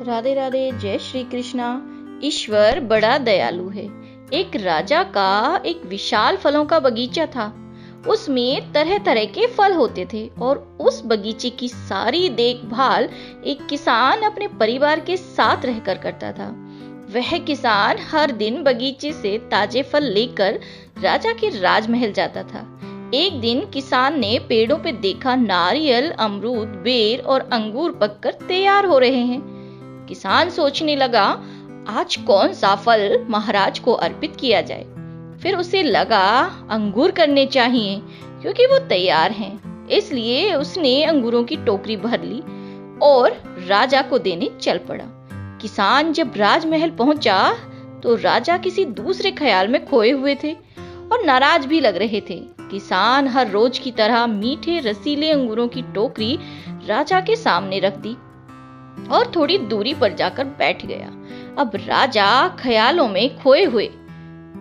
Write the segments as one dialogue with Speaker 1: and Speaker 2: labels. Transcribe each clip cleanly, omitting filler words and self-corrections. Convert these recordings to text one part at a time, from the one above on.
Speaker 1: राधे राधे, जय श्री कृष्णा। ईश्वर बड़ा दयालु है। एक राजा का एक विशाल फलों का बगीचा था। उसमें तरह तरह के फल होते थे और उस बगीचे की सारी देखभाल एक किसान अपने परिवार के साथ रहकर करता था। वह किसान हर दिन बगीचे से ताजे फल लेकर राजा के राजमहल जाता था। एक दिन किसान ने पेड़ों पे देखा नारियल, अमरूद, बेर और अंगूर पककर तैयार हो रहे हैं। किसान सोचने लगा, आज कौन सा फल महाराज को अर्पित किया जाए। फिर उसे लगा अंगूर करने चाहिए क्योंकि वो तैयार हैं। इसलिए उसने अंगूरों की टोकरी भर ली और राजा को देने चल पड़ा। किसान जब राजमहल पहुंचा तो राजा किसी दूसरे ख्याल में खोए हुए थे और नाराज भी लग रहे थे। किसान हर रोज की तरह मीठे रसीले अंगूरों की टोकरी राजा के सामने रख दी और थोड़ी दूरी पर जाकर बैठ गया। अब राजा ख्यालों में खोए हुए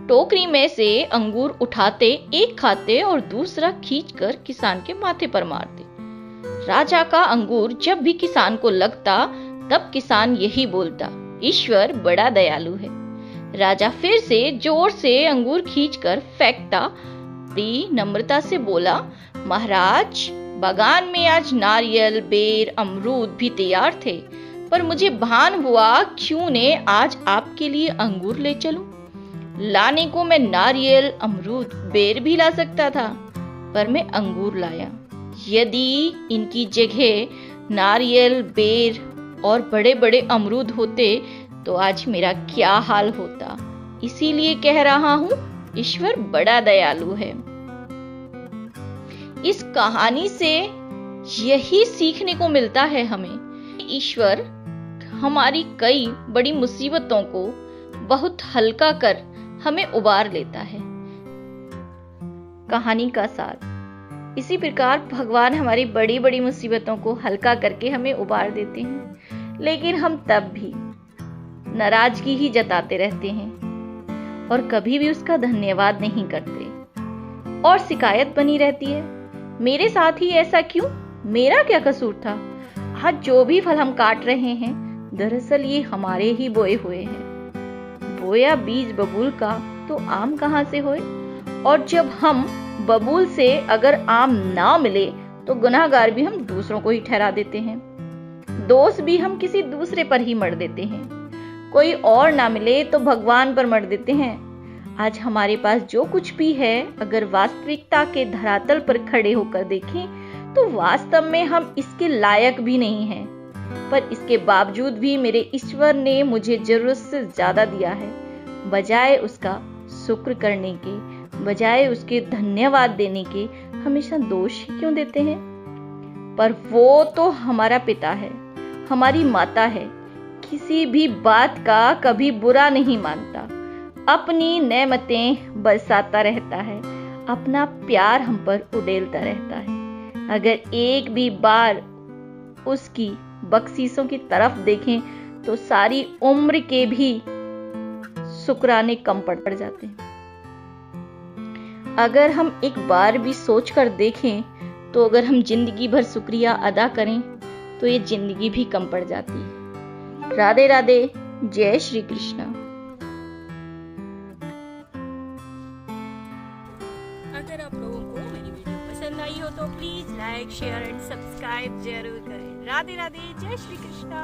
Speaker 1: टोकरी में से अंगूर उठाते, एक खाते और दूसरा खींचकर किसान के माथे पर मारते। राजा का अंगूर जब भी किसान को लगता तब किसान यही बोलता, ईश्वर बड़ा दयालु है। राजा फिर से जोर से अंगूर खींचकर फेंकता, बड़ी नम्रता से बोला, महाराज, बागान में आज नारियल, बेर, अमरूद भी तैयार थे, पर मुझे भान हुआ क्यों ने आज आपके लिए अंगूर ले चलूं। लाने को मैं नारियल, अमरूद, बेर भी ला सकता था, पर मैं अंगूर लाया। यदि इनकी जगह नारियल, बेर और बड़े बड़े अमरूद होते तो आज मेरा क्या हाल होता। इसीलिए कह रहा हूं, ईश्वर बड़ा दयालु है। इस कहानी से यही सीखने को मिलता है हमें। ईश्वर हमारी कई बड़ी मुसीबतों को बहुत हल्का कर हमें उबार लेता है। कहानी का सार, इसी प्रकार भगवान हमारी बड़ी बड़ी मुसीबतों को हल्का करके हमें उबार देते हैं, लेकिन हम तब भी नाराजगी ही जताते रहते हैं और कभी भी उसका धन्यवाद नहीं करते और शिकायत बनी रहती है, मेरे साथ ही ऐसा क्यों, मेरा क्या कसूर था। आज जो भी फल हम काट रहे हैं दरअसल ये हमारे ही बोए हुए हैं। बोया बीज बबूल का तो आम कहां से होए। और जब हम बबूल से अगर आम ना मिले तो गुनाहगार भी हम दूसरों को ही ठहरा देते हैं। दोष भी हम किसी दूसरे पर ही मढ़ देते हैं। कोई और ना मिले तो भगवान पर मढ़ देते हैं। आज हमारे पास जो कुछ भी है, अगर वास्तविकता के धरातल पर खड़े होकर देखें तो वास्तव में हम इसके लायक भी नहीं हैं, पर इसके बावजूद भी मेरे ईश्वर ने मुझे जरूरत से ज्यादा दिया है। बजाय उसका शुक्र करने के, बजाय उसके धन्यवाद देने के, हमेशा दोष ही क्यों देते हैं। पर वो तो हमारा पिता है, हमारी माता है, किसी भी बात का कभी बुरा नहीं मानता, अपनी नेमतें बरसाता रहता है, अपना प्यार हम पर उड़ेलता रहता है। अगर एक भी बार उसकी बख्शीशों की तरफ देखें तो सारी उम्र के भी शुक्राने कम पड़ जाते हैं। अगर हम एक बार भी सोच कर देखें तो अगर हम जिंदगी भर शुक्रिया अदा करें तो ये जिंदगी भी कम पड़ जाती है। राधे राधे, जय श्री कृष्णा।
Speaker 2: अगर आप लोगों को मेरी वीडियो पसंद आई हो तो please like, share and subscribe जरूर करें। राधे राधे, जय श्री कृष्णा।